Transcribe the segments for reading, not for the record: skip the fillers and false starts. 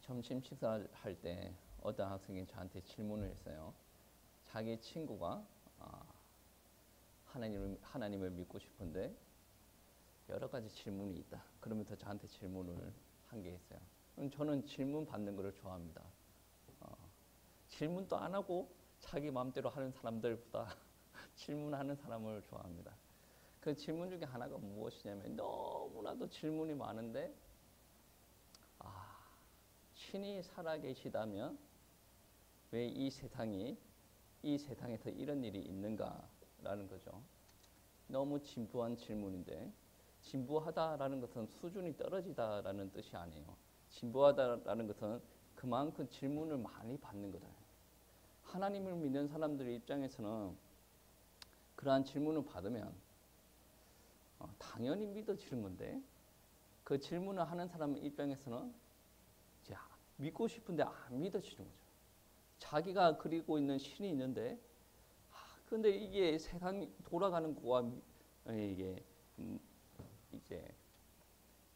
점심 식사할 때 어떤 학생이 저한테 질문을 했어요. 자기 친구가 하나님을 믿고 싶은데 여러 가지 질문이 있다. 그러면서 저한테 질문을 한 게 있어요. 저는 질문 받는 것을 좋아합니다. 질문도 안 하고 자기 마음대로 하는 사람들보다 질문하는 사람을 좋아합니다. 그 질문 중에 하나가 무엇이냐면 너무나도 질문이 많은데 신이 살아계시다면 왜 이 세상에서 이런 일이 있는가라는 거죠. 너무 진부한 질문인데 진부하다라는 것은 수준이 떨어지다라는 뜻이 아니에요. 진부하다라는 것은 그만큼 질문을 많이 받는 거다. 하나님을 믿는 사람들의 입장에서는 그러한 질문을 받으면 당연히 믿어지는 건데 그 질문을 하는 사람 입장에서는 믿고 싶은데 안 믿어지는 거죠. 자기가 그리고 있는 신이 있는데 근데 이게 세상이 돌아가는 거와 이게 이제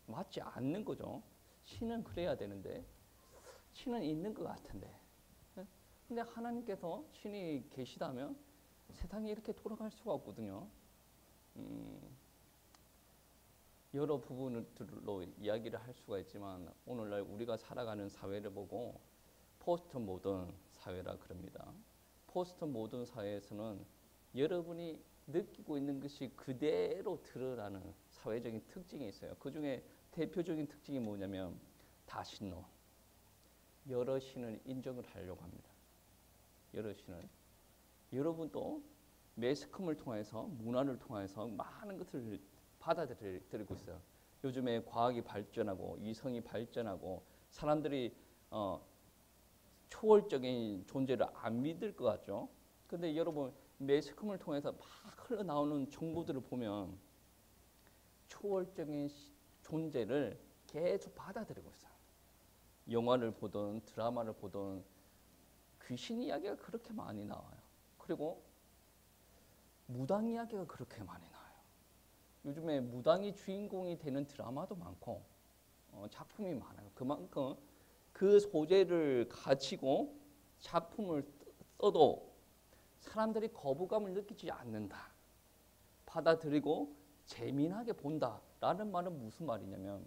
맞지 않는 거죠. 신은 그래야 되는데 신은 있는 것 같은데 근데 하나님께서 신이 계시다면 세상이 이렇게 돌아갈 수가 없거든요. 여러 부분들로 이야기를 할 수가 있지만 오늘날 우리가 살아가는 사회를 보고 포스트 모던 사회라 그럽니다. 포스트 모던 사회에서는 여러분이 느끼고 있는 것이 그대로 드러나는 사회적인 특징이 있어요. 그 중에 대표적인 특징이 뭐냐면 다신론. 여러 신을 인정을 하려고 합니다. 여러 신을. 여러분도 매스컴을 통해서 문화를 통해서 많은 것을 받아들이고 있어요. 요즘에 과학이 발전하고 이성이 발전하고 사람들이 초월적인 존재를 안 믿을 것 같죠. 근데 여러분 매스컴을 통해서 막 흘러나오는 정보들을 보면 초월적인 존재를 계속 받아들이고 있어요. 영화를 보든 드라마를 보든 귀신 이야기가 그렇게 많이 나와요. 그리고 무당 이야기가 그렇게 많이 나와요. 요즘에 무당이 주인공이 되는 드라마도 많고 작품이 많아요. 그만큼 그 소재를 가지고 작품을 써도 사람들이 거부감을 느끼지 않는다. 받아들이고 재미나게 본다라는 말은 무슨 말이냐면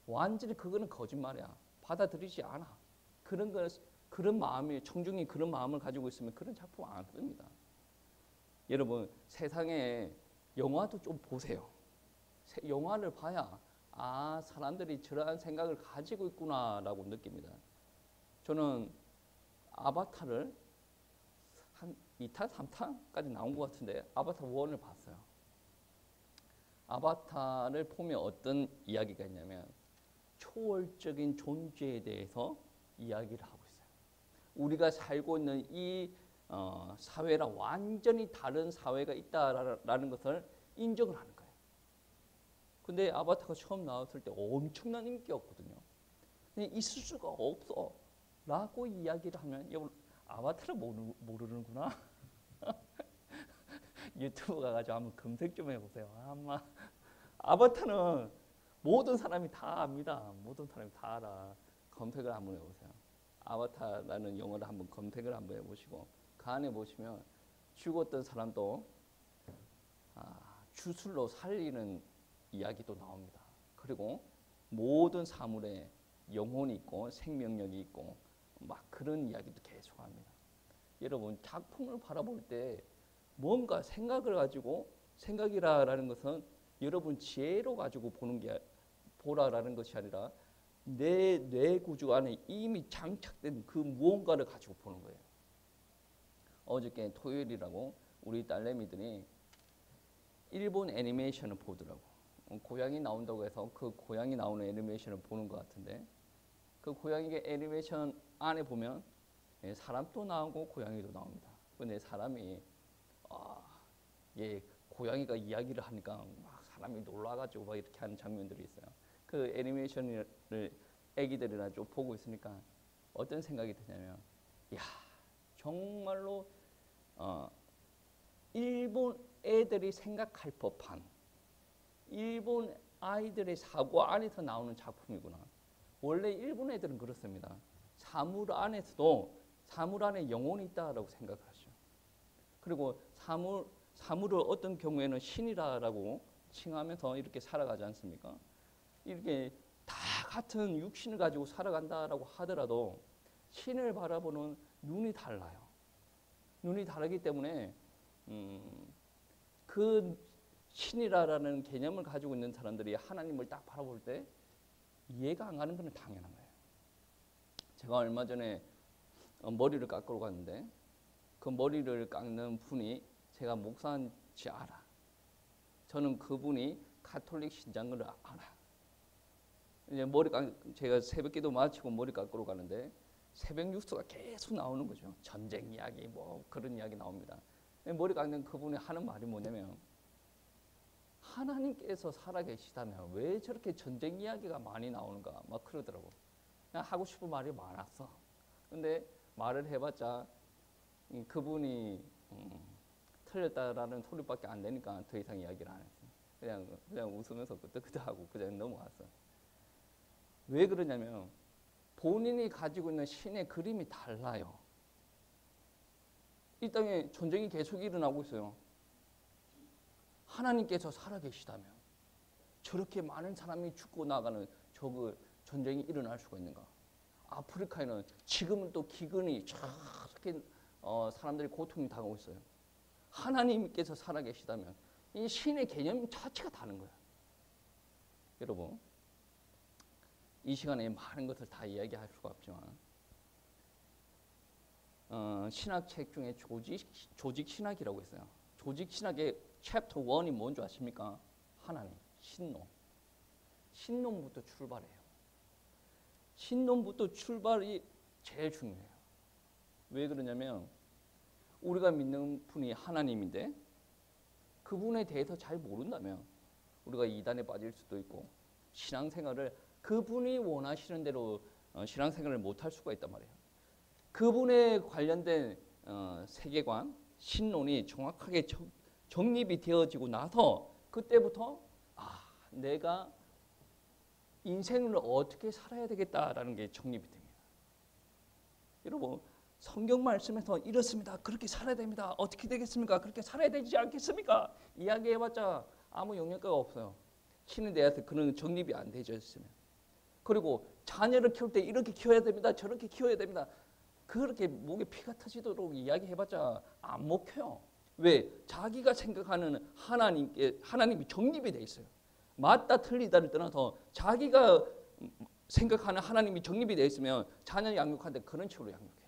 완전히 그거는 거짓말이야. 받아들이지 않아. 그런 마음이 청중이 그런 마음을 가지고 있으면 그런 작품 안 씁니다. 여러분 세상에 영화도 좀 보세요. 영화를 봐야 사람들이 저러한 생각을 가지고 있구나라고 느낍니다. 저는 아바타를 한 2탄, 3탄까지 나온 것 같은데 아바타 1을 봤어요. 아바타를 보면 어떤 이야기가 있냐면 초월적인 존재에 대해서 이야기를 하고 있어요. 우리가 살고 있는 이 사회랑 완전히 다른 사회가 있다라는 것을 인정을 하는 거예요. 근데 아바타가 처음 나왔을 때 엄청난 인기였거든요. 근데 있을 수가 없어 라고 이야기를 하면 여러분 아바타를 모르는구나. 유튜브 가가지고 한번 검색 좀 해보세요. 아마 아바타는 모든 사람이 다 압니다. 모든 사람이 다 알아. 검색을 한번 해보세요. 아바타라는 영어를 한번 검색을 한번 해보시고 그 안에 보시면 죽었던 사람도 주술로 살리는 이야기도 나옵니다. 그리고 모든 사물에 영혼이 있고 생명력이 있고 막 그런 이야기도 계속 합니다. 여러분 작품을 바라볼 때 뭔가 생각을 가지고 생각이라는 것은 여러분 지혜로 가지고 보라라는 것이 아니라 내 뇌 구조 안에 이미 장착된 그 무언가를 가지고 보는 거예요. 어저께 토요일이라고 우리 딸내미들이 일본 애니메이션을 보더라고. 고양이 나온다고 해서 그 고양이 나오는 애니메이션을 보는 것 같은데 그 고양이 애니메이션 안에 보면 사람도 나오고 고양이도 나옵니다. 근데 사람이 고양이가 이야기를 하니까 막 사람이 놀라가지고 막 이렇게 하는 장면들이 있어요. 그 애니메이션을 애기들이나 좀 보고 있으니까 어떤 생각이 드냐면 정말로 일본 애들이 생각할 법한 일본 아이들의 사고 안에서 나오는 작품이구나. 원래 일본 애들은 그렇습니다. 사물 안에서도 사물 안에 영혼이 있다라고 생각을 하죠. 그리고 사물을 어떤 경우에는 신이라고 칭하면서 이렇게 살아가지 않습니까? 이렇게 다 같은 육신을 가지고 살아간다라고 하더라도 신을 바라보는 눈이 달라요. 눈이 다르기 때문에 그 신이라는 개념을 가지고 있는 사람들이 하나님을 딱 바라볼 때 이해가 안 가는 건 당연한 거예요. 제가 얼마 전에 머리를 깎으러 갔는데 그 머리를 깎는 분이 제가 목사인지 알아. 저는 그분이 가톨릭 신자인 걸 알아. 이제 제가 새벽기도 마치고 머리 깎으러 가는데 새벽 뉴스가 계속 나오는 거죠. 전쟁 이야기 뭐 그런 이야기 나옵니다. 머리 깎는 그분이 하는 말이 뭐냐면 하나님께서 살아계시다면 왜 저렇게 전쟁 이야기가 많이 나오는가 막 그러더라고. 그냥 하고 싶은 말이 많았어. 근데 말을 해봤자 그분이 틀렸다라는 소리밖에 안 되니까 더 이상 이야기를 안 했어. 그냥 웃으면서 끄덕끄덕하고 그냥 넘어갔어. 왜 그러냐면 본인이 가지고 있는 신의 그림이 달라요. 이 땅에 전쟁이 계속 일어나고 있어요. 하나님께서 살아계시다면 저렇게 많은 사람이 죽고 나가는 전쟁이 일어날 수가 있는가? 아프리카에는 지금은 또 기근이 저렇게 사람들이 고통이 당하고 있어요. 하나님께서 살아계시다면 이 신의 개념 자체가 다른 거예요. 여러분, 이 시간에 많은 것을 다 이야기할 수가 없지만 신학책 중에 조직 신학이라고 있어요. 조직 신학의 챕터 1이 뭔지 아십니까? 하나님, 신론. 신론부터 출발해요. 신론부터 출발이 제일 중요해요. 왜 그러냐면 우리가 믿는 분이 하나님인데 그분에 대해서 잘 모른다면 우리가 이단에 빠질 수도 있고 신앙생활을 그분이 원하시는 대로 신앙생활을 못할 수가 있단 말이에요. 그분에 관련된 세계관, 신론이 정확하게 정립이 되어지고 나서 그때부터 내가 인생을 어떻게 살아야 되겠다라는 게 정립이 됩니다. 여러분, 성경 말씀에서 이렇습니다. 그렇게 살아야 됩니다. 어떻게 되겠습니까? 그렇게 살아야 되지 않겠습니까? 이야기해봤자 아무 영향가 없어요. 신에 대해서 그런 정립이 안 되어 있으면. 그리고 자녀를 키울 때 이렇게 키워야 됩니다. 저렇게 키워야 됩니다. 그렇게 목에 피가 터지도록 이야기해봤자 안 먹혀요. 왜? 자기가 생각하는 하나님이 정립이 돼 있어요. 맞다 틀리다를 떠나서 자기가 생각하는 하나님이 정립이 돼 있으면 자녀 양육하는데 그런 식으로 양육해요.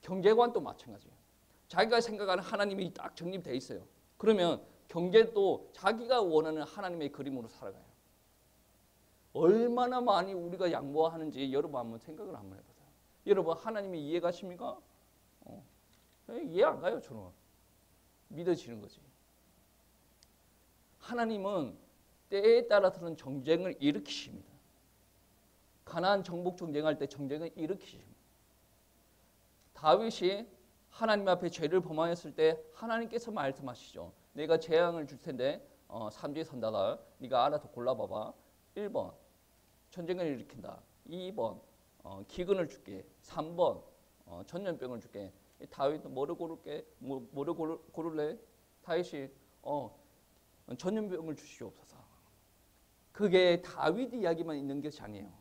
경제관도 마찬가지예요. 자기가 생각하는 하나님이 딱 정립돼 있어요. 그러면 경제도 자기가 원하는 하나님의 그림으로 살아가요. 얼마나 많이 우리가 양보하는지 여러분 한번 생각을 한번 해보세요. 여러분 하나님이 이해 가십니까? 이해 안 가요. 저는 믿어지는 거지. 하나님은 때에 따라서는 전쟁을 일으키십니다. 가나안 정복 전쟁할 때 전쟁을 일으키십니다. 다윗이 하나님 앞에 죄를 범하였을 때 하나님께서 말씀하시죠. 내가 재앙을 줄 텐데 삼지에 선다가 네가 알아서 골라봐봐. 1번 전쟁을 일으킨다. 2번 기근을 줄게. 3번 전염병을 줄게. 다윗은 뭐를 고를게? 뭐를 고를래? 다윗이 전염병을 주시옵소서. 그게 다윗 이야기만 있는 것이 아니에요.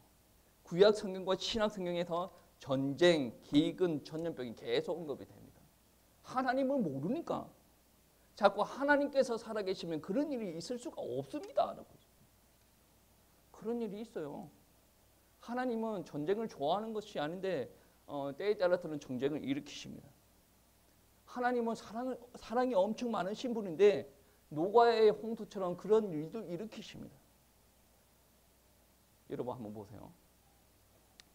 구약 성경과 신약 성경에서 전쟁, 기근, 전염병이 계속 언급이 됩니다. 하나님을 모르니까 자꾸 하나님께서 살아계시면 그런 일이 있을 수가 없습니다. 그런 일이 있어요. 하나님은 전쟁을 좋아하는 것이 아닌데 때에 따라서는 전쟁을 일으키십니다. 하나님은 사랑이 엄청 많으신 분인데 노아의 홍수처럼 그런 일도 일으키십니다. 여러분 한번 보세요.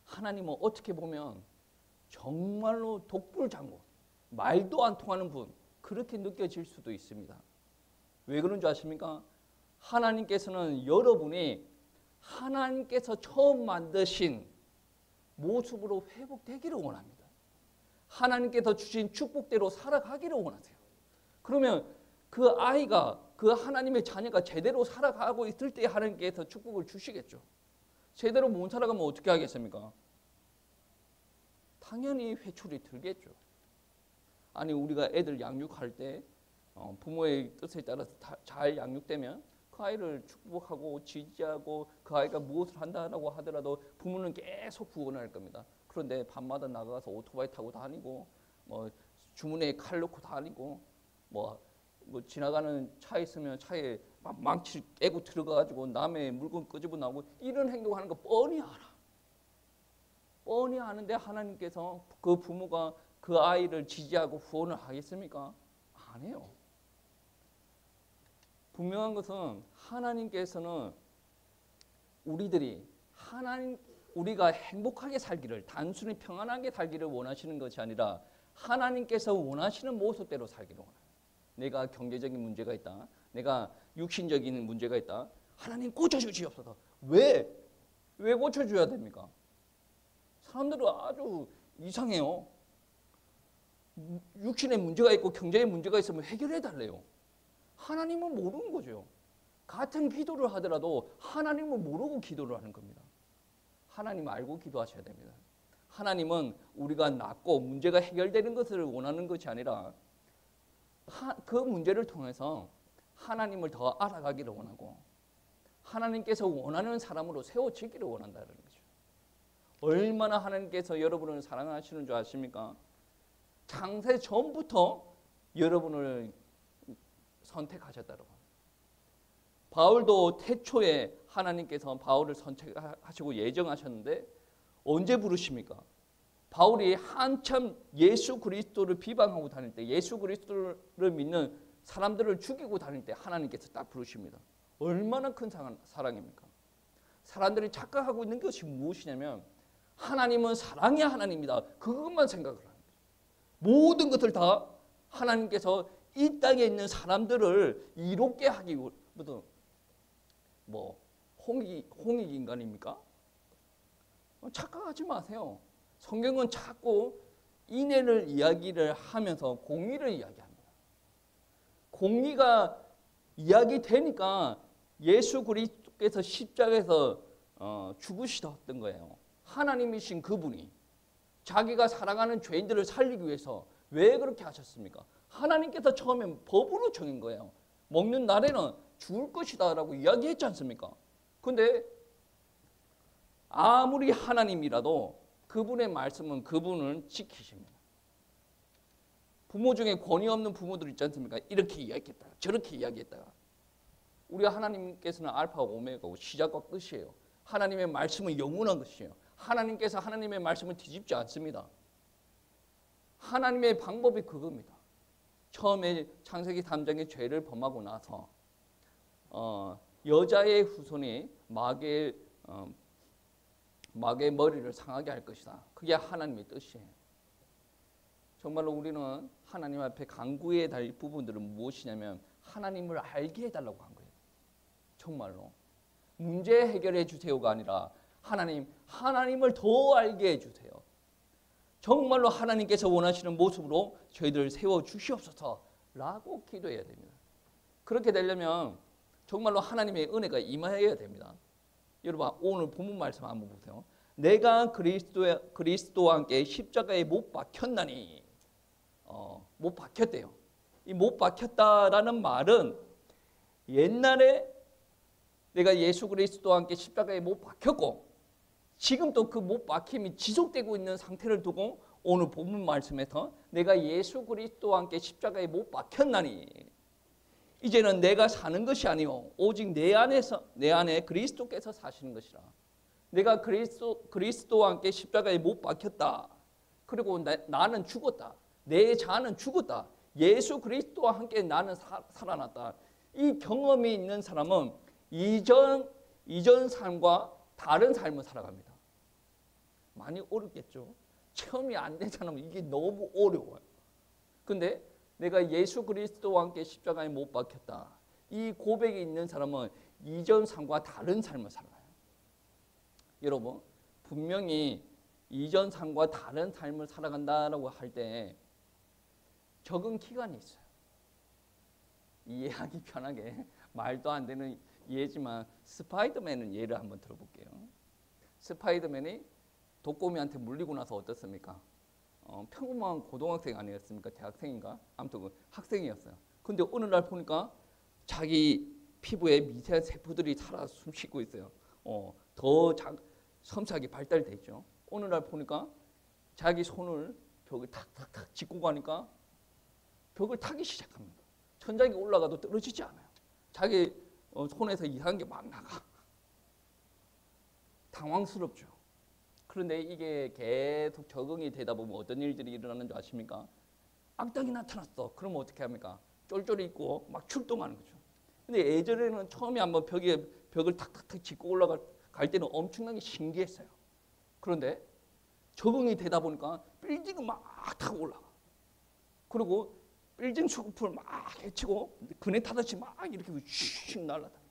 하나님은 어떻게 보면 정말로 독불장군, 말도 안 통하는 분, 그렇게 느껴질 수도 있습니다. 왜 그런 줄 아십니까? 하나님께서는 여러분이 하나님께서 처음 만드신 모습으로 회복되기를 원합니다. 하나님께서 주신 축복대로 살아가기를 원하세요. 그러면 그 아이가, 그 하나님의 자녀가 제대로 살아가고 있을 때 하나님께서 축복을 주시겠죠. 제대로 못 살아가면 어떻게 하겠습니까? 당연히 회초리 들겠죠. 아니 우리가 애들 양육할 때 부모의 뜻에 따라서 잘 양육되면 그 아이를 축복하고 지지하고 그 아이가 무엇을 한다라고 하더라도 부모는 계속 구원할 겁니다. 그런데 밤마다 나가서 오토바이 타고 다니고 뭐 주머니에 칼 넣고 다니고 뭐 지나가는 차 있으면 차에 막 망치 깨고 들어가가지고 남의 물건 끄집어 나오고 이런 행동하는 거 뻔히 알아. 뻔히 아는데 하나님께서 그 부모가 그 아이를 지지하고 후원을 하겠습니까? 안 해요. 분명한 것은 하나님께서는 우리가 행복하게 살기를, 단순히 평안하게 살기를 원하시는 것이 아니라 하나님께서 원하시는 모습대로 살기를 원해요. 내가 경제적인 문제가 있다. 내가 육신적인 문제가 있다. 하나님 고쳐주시옵소서. 왜 고쳐줘야 됩니까? 사람들은 아주 이상해요. 육신에 문제가 있고 경제에 문제가 있으면 해결해 달래요. 하나님은 모르는 거죠. 같은 기도를 하더라도 하나님을 모르고 기도를 하는 겁니다. 하나님 알고 기도하셔야 됩니다. 하나님은 우리가 낫고 문제가 해결되는 것을 원하는 것이 아니라 그 문제를 통해서 하나님을 더 알아가기를 원하고 하나님께서 원하는 사람으로 세워지기를 원한다는 거죠. 얼마나 하나님께서 여러분을 사랑하시는 줄 아십니까? 창세 전부터 여러분을 선택하셨다고 합니다. 바울도 태초에 하나님께서 바울을 선택하시고 예정하셨는데 언제 부르십니까? 바울이 한참 예수 그리스도를 비방하고 다닐 때, 예수 그리스도를 믿는 사람들을 죽이고 다닐 때 하나님께서 딱 부르십니다. 얼마나 큰 사랑입니까? 사람들이 착각하고 있는 것이 무엇이냐면 하나님은 사랑의 하나님이다. 그것만 생각을 하는 거죠. 모든 것을 다 하나님께서 이 땅에 있는 사람들을 이롭게 하기 위해서 뭐 홍익 인간입니까? 착각하지 마세요. 성경은 자꾸 인애를 이야기를 하면서 공의를 이야기합니다. 공의가 이야기되니까 예수 그리스도께서 십자가에서 죽으시던 거예요. 하나님이신 그분이 자기가 사랑하는 죄인들을 살리기 위해서 왜 그렇게 하셨습니까? 하나님께서 처음에 법으로 정한 거예요. 먹는 날에는 죽을 것이다 라고 이야기했지 않습니까? 근데 아무리 하나님이라도 그분의 말씀은 그분을 지키십니다. 부모 중에 권위 없는 부모들 있지 않습니까? 이렇게 이야기했다가 저렇게 이야기했다가 우리 하나님께서는 알파와 오메가고 시작과 끝이에요. 하나님의 말씀은 영원한 것이에요. 하나님께서 하나님의 말씀을 뒤집지 않습니다. 하나님의 방법이 그겁니다. 처음에 창세기 3장의 죄를 범하고 나서 여자의 후손이 마귀의 머리를 상하게 할 것이다. 그게 하나님의 뜻이에요. 정말로 우리는 하나님 앞에 간구해야 될 부분들은 무엇이냐면 하나님을 알게 해달라고 한 거예요. 정말로. 문제 해결해 주세요가 아니라 하나님을 더 알게 해주세요. 정말로 하나님께서 원하시는 모습으로 저희들을 세워주시옵소서라고 기도해야 됩니다. 그렇게 되려면 정말로 하나님의 은혜가 임하여야 됩니다. 여러분 오늘 본문 말씀 한번 보세요. 내가 그리스도와 함께 십자가에 못 박혔나니 못 박혔대요. 이 못 박혔다라는 말은 옛날에 내가 예수 그리스도와 함께 십자가에 못 박혔고 지금 또 그 못 박힘이 지속되고 있는 상태를 두고 오늘 본문 말씀에서 내가 예수 그리스도와 함께 십자가에 못 박혔나니 이제는 내가 사는 것이 아니요 오직 내 안에 그리스도께서 사시는 것이라. 내가 그리스도와 함께 십자가에 못 박혔다. 그리고 나는 죽었다. 내 자는 죽었다. 예수 그리스도와 함께 나는 살아났다. 이 경험이 있는 사람은 이전 삶과 다른 삶을 살아갑니다. 많이 어렵겠죠. 체험이 안 된 사람은 이게 너무 어려워요. 근데 내가 예수 그리스도와 함께 십자가에 못 박혔다. 이 고백이 있는 사람은 이전 삶과 다른 삶을 살아요. 여러분 분명히 이전 삶과 다른 삶을 살아간다라고 할 때 적응 기간이 있어요. 이해하기 편하게 말도 안 되는 예지만 스파이더맨은 예를 한번 들어볼게요. 스파이더맨이 독거미한테 물리고 나서 어떻습니까? 평범한 고등학생 아니었습니까? 대학생인가? 아무튼 그 학생이었어요. 근데 어느 날 보니까 자기 피부에 미세한 세포들이 살아 숨쉬고 있어요. 더 섬세하게 발달돼 있죠. 어느 날 보니까 자기 손을 벽을 탁탁탁 짚고 가니까 벽을 타기 시작합니다. 천장에 올라가도 떨어지지 않아요. 자기 손에서 이상한 게 막 나가. 당황스럽죠. 그런데 이게 계속 적응이 되다 보면 어떤 일들이 일어나는 줄 아십니까? 악당이 나타났어. 그러면 어떻게 합니까? 쫄쫄이 입고 막 출동하는 거죠. 근데 예전에는 처음에 한번 벽을 탁탁탁 짚고 올라갈 때는 엄청나게 신기했어요. 그런데 적응이 되다 보니까 빌딩을 막 타고 올라가. 그리고 빌딩 수급을 막 해치고 그네 타듯이 막 이렇게 슉 날아다녀.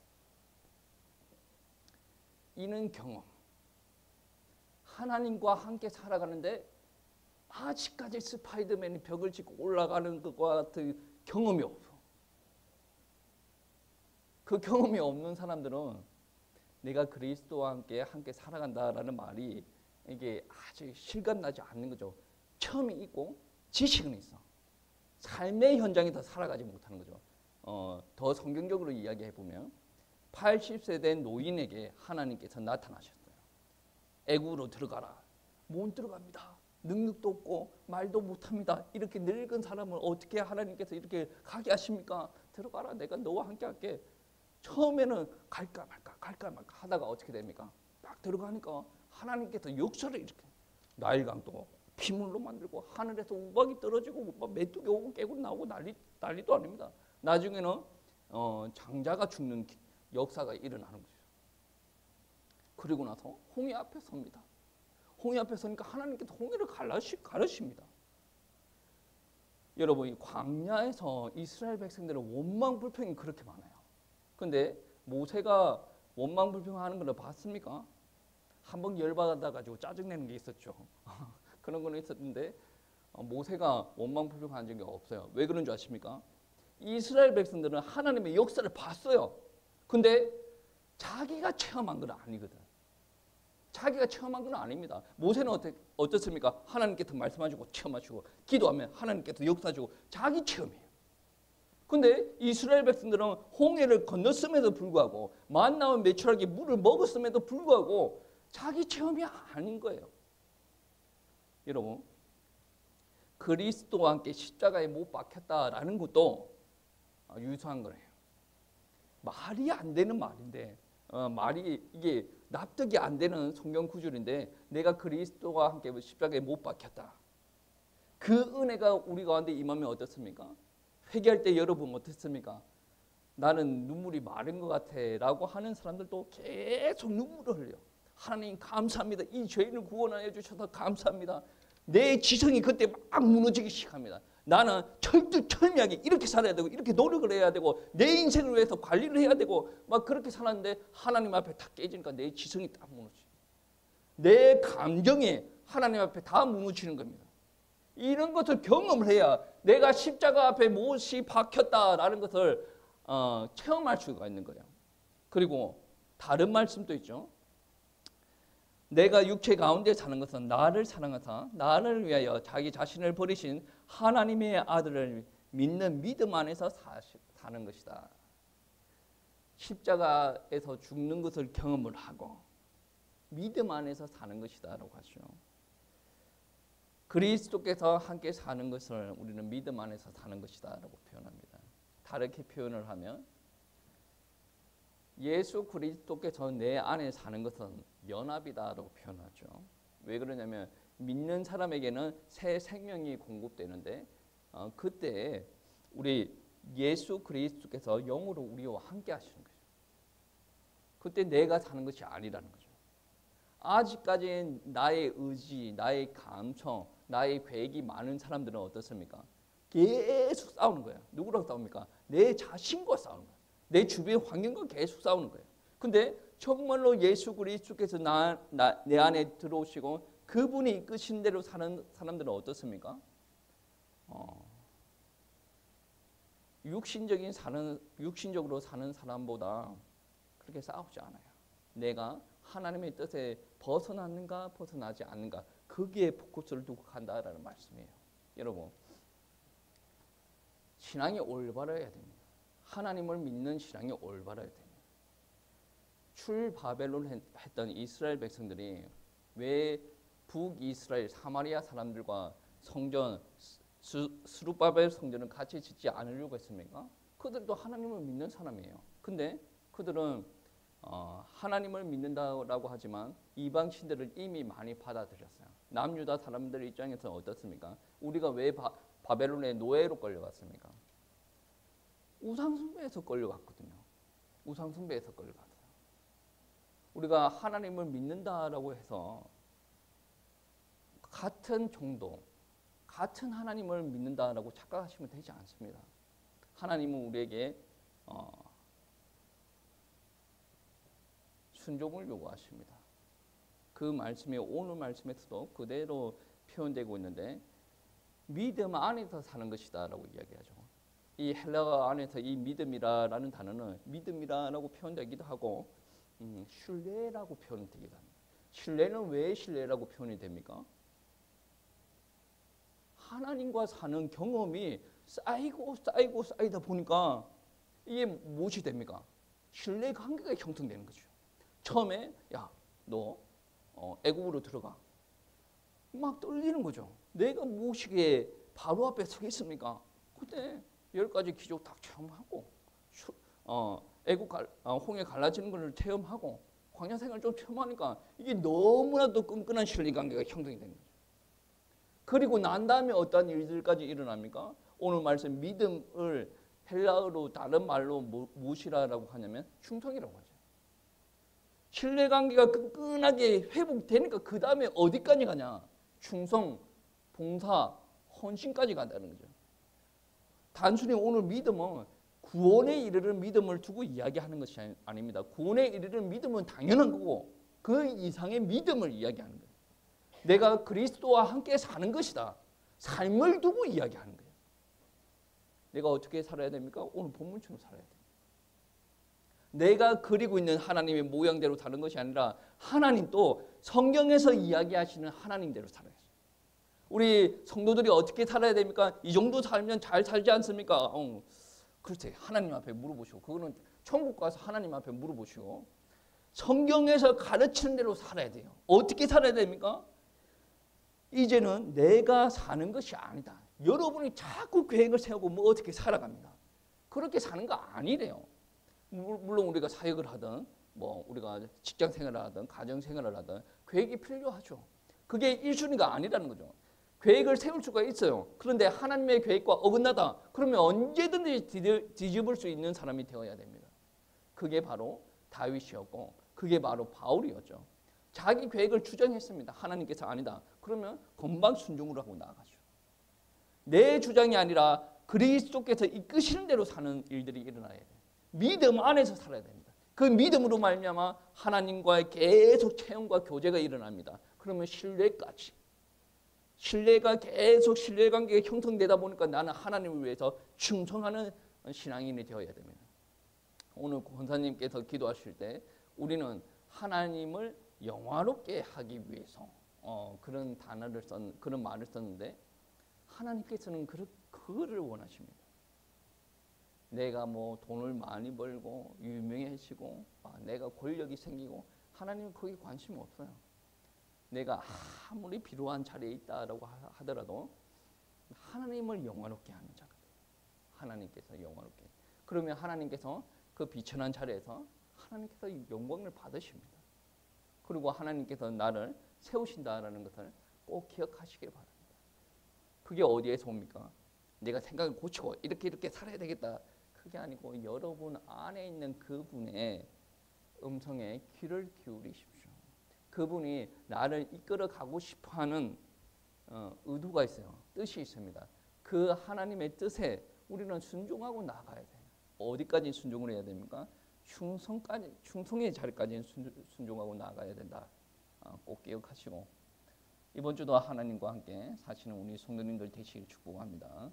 이는 경험. 하나님과 함께 살아가는데 아직까지 스파이더맨이 벽을 짚고 올라가는 것과 같은 경험이 없어. 그 경험이 없는 사람들은 내가 그리스도와 함께 살아간다라는 말이 이게 아주 실감나지 않는 거죠. 처음이 있고 지식은 있어. 삶의 현장에서 살아가지 못하는 거죠. 더 성경적으로 이야기해 보면 80세 된 노인에게 하나님께서 나타나셨어요. 애굽으로 들어가라. 못 들어갑니다. 능력도 없고 말도 못합니다. 이렇게 늙은 사람을 어떻게 하나님께서 이렇게 가게 하십니까? 들어가라. 내가 너와 함께 할게. 처음에는 갈까 말까 하다가 어떻게 됩니까? 딱 들어가니까 하나님께서 역사를 이렇게 나일강도 피물로 만들고 하늘에서 우박이 떨어지고 메뚜기 오고 깨고 나오고 난리도 아닙니다. 나중에는 장자가 죽는 역사가 일어나는 거죠. 그리고 나서 홍해 앞에 섭니다. 홍해 앞에 서니까 하나님께서 홍해를 가르십니다. 여러분, 이 광야에서 이스라엘 백성들은 원망불평이 그렇게 많아요. 근데 모세가 원망불평하는 걸 봤습니까? 한번 열받아가지고 짜증내는 게 있었죠. 그런 거는 있었는데 모세가 원망불평한 적이 없어요. 왜 그런 줄 아십니까? 이스라엘 백성들은 하나님의 역사를 봤어요. 근데 자기가 체험한 건 아니거든. 자기가 체험한 건 아닙니다. 모세는 어떻습니까? 하나님께서 말씀하시고 체험하시고 기도하면 하나님께서 역사하시고 자기 체험이에요. 근데 이스라엘 백성들은 홍해를 건넜음에도 불구하고 만나와 메추라기 물을 먹었음에도 불구하고 자기 체험이 아닌 거예요. 여러분, 그리스도와 함께 십자가에 못 박혔다라는 것도 유사한 거예요. 말이 안 되는 말인데 말이 이게 납득이 안 되는 성경 구절인데 내가 그리스도와 함께 십자가에 못 박혔다. 그 은혜가 우리 가운데 임하면 어떻습니까? 회개할 때 여러분 어떻습니까? 나는 눈물이 마른 것 같아 라고 하는 사람들도 계속 눈물을 흘려. 하나님 감사합니다. 이 죄인을 구원하여 주셔서 감사합니다. 내 지성이 그때 막 무너지기 시작합니다. 나는 철두철미하게 이렇게 살아야 되고 이렇게 노력을 해야 되고 내 인생을 위해서 관리를 해야 되고 막 그렇게 살았는데 하나님 앞에 다 깨지니까 내 지성이 딱 무너져. 내 감정이 하나님 앞에 다 무너지는 겁니다. 이런 것을 경험을 해야 내가 십자가 앞에 못이 박혔다라는 것을 체험할 수가 있는 거예요. 그리고 다른 말씀도 있죠. 내가 육체 가운데 사는 것은 나를 사랑하사 나를 위하여 자기 자신을 버리신 하나님의 아들을 믿는 믿음 안에서 사는 것이다. 십자가에서 죽는 것을 경험을 하고 믿음 안에서 사는 것이다 라고 하죠. 그리스도께서 함께 사는 것을 우리는 믿음 안에서 사는 것이다 라고 표현합니다. 다르게 표현을 하면 예수 그리스도께서 내 안에 사는 것은 연합이다라고 표현하죠. 왜 그러냐면 믿는 사람에게는 새 생명이 공급되는데 그때 우리 예수 그리스도께서 영으로 우리와 함께 하시는 거죠. 그때 내가 사는 것이 아니라는 거죠. 아직까지 나의 의지, 나의 감성, 나의 계획이 많은 사람들은 어떻습니까? 계속 싸우는 거예요. 누구랑 싸웁니까? 내 자신과 싸우는 거예요. 내 주변 환경과 계속 싸우는 거예요. 근데 정말로 예수 그리스도께서 내 안에 들어오시고 그분이 이끄신 대로 사는 사람들은 어떻습니까? 육신적으로 사는 사람보다 그렇게 싸우지 않아요. 내가 하나님의 뜻에 벗어났는가 벗어나지 않는가 거기에 포커스를 두고 간다라는 말씀이에요. 여러분 신앙이 올바라야 됩니다. 하나님을 믿는 신앙이 올바라야 됩니다. 출바벨론 했던 이스라엘 백성들이 왜 북이스라엘 사마리아 사람들과 성전 스룹바벨 성전을 같이 짓지 않으려고 했습니까? 그들도 하나님을 믿는 사람이에요. 근데 그들은 하나님을 믿는다라고 하지만 이방 신들을 이미 많이 받아들였어요. 남유다 사람들 입장에서는 어떻습니까? 우리가 왜 바벨론의 노예로 끌려갔습니까? 우상숭배에서 끌려갔거든요. 우상숭배에서 끌려갔어요. 우리가 하나님을 믿는다라고 해서 같은 정도, 같은 하나님을 믿는다라고 착각하시면 되지 않습니다. 하나님은 우리에게 순종을 요구하십니다. 그 말씀이 오늘 말씀에서도 그대로 표현되고 있는데 믿음 안에서 사는 것이다라고 이야기하죠. 이 헬라어 안에서 이 믿음이라는 단어는 믿음이라고 표현되기도 하고 신뢰라고 표현되기도 합니다. 신뢰는 왜 신뢰라고 표현이 됩니까? 하나님과 사는 경험이 쌓이다 보니까 이게 무엇이 됩니까? 신뢰 관계가 형성되는 거죠. 처음에 야, 너 애국으로 들어가. 막 떨리는 거죠. 내가 무엇이기에 바로 앞에 서겠습니까? 그때 10가지 기적 다 체험하고 애국 홍해 갈라지는 걸 체험하고 광야 생활 좀 체험하니까 이게 너무나도 끈끈한 신뢰 관계가 형성이 되는 거죠. 그리고 난 다음에 어떤 일들까지 일어납니까? 오늘 말씀 믿음을 헬라어로 다른 말로 무엇이라고 하냐면 충성이라고 하죠. 신뢰관계가 끈끈하게 회복되니까 그 다음에 어디까지 가냐? 충성, 봉사, 헌신까지 간다는 거죠. 단순히 오늘 믿음은 구원에 이르는 믿음을 두고 이야기하는 것이 아닙니다. 구원에 이르는 믿음은 당연한 거고 그 이상의 믿음을 이야기하는 거예요. 내가 그리스도와 함께 사는 것이다. 삶을 두고 이야기하는 거예요. 내가 어떻게 살아야 됩니까? 오늘 본문처럼 살아야 돼요. 내가 그리고 있는 하나님의 모양대로 사는 것이 아니라 하나님도 성경에서 이야기하시는 하나님대로 살아야 돼요. 우리 성도들이 어떻게 살아야 됩니까? 이 정도 살면 잘 살지 않습니까? 그렇지. 하나님 앞에 물어보시고 그거는 천국 가서 하나님 앞에 물어보시고 성경에서 가르치는 대로 살아야 돼요. 어떻게 살아야 됩니까? 이제는 내가 사는 것이 아니다. 여러분이 자꾸 계획을 세우고 뭐 어떻게 살아갑니다. 그렇게 사는 거 아니래요. 물론 우리가 사역을 하든 뭐 우리가 직장 생활을 하든 가정 생활을 하든 계획이 필요하죠. 그게 1순위가 아니라는 거죠. 계획을 세울 수가 있어요. 그런데 하나님의 계획과 어긋나다. 그러면 언제든지 뒤집을 수 있는 사람이 되어야 됩니다. 그게 바로 다윗이었고 그게 바로 바울이었죠. 자기 계획을 주장했습니다. 하나님께서 아니다. 그러면 금방 순종을 하고 나아가죠. 내 주장이 아니라 그리스도께서 이끄시는 대로 사는 일들이 일어나야 돼요. 믿음 안에서 살아야 됩니다. 그 믿음으로 말미암아 하나님과의 계속 체험과 교제가 일어납니다. 그러면 신뢰가 계속 신뢰관계가 형성되다 보니까 나는 하나님을 위해서 충성하는 신앙인이 되어야 됩니다. 오늘 권사님께서 기도하실 때 우리는 하나님을 영화롭게 하기 위해서 그런 단어를 그런 말을 썼는데 하나님께서는 그거를 원하십니다. 내가 뭐 돈을 많이 벌고 유명해지고 내가 권력이 생기고 하나님은 거기에 관심이 없어요. 내가 아무리 필요한 자리에 있다라고 하더라도 하나님을 영화롭게 하는 자가 돼요. 하나님께서 영화롭게. 그러면 하나님께서 그 비천한 자리에서 하나님께서 영광을 받으십니다. 그리고 하나님께서 나를 세우신다라는 것을 꼭 기억하시길 바랍니다. 그게 어디에서 옵니까? 내가 생각을 고치고 이렇게 살아야 되겠다. 그게 아니고 여러분 안에 있는 그분의 음성에 귀를 기울이십시오. 그분이 나를 이끌어 가고 싶어하는 의도가 있어요. 뜻이 있습니다. 그 하나님의 뜻에 우리는 순종하고 나가야 돼요. 어디까지 순종을 해야 됩니까? 충성의 자리까지 순종하고 나가야 된다. 꼭 기억하시고 이번 주도 하나님과 함께 사시는 우리 성도님들 되시길 축복합니다.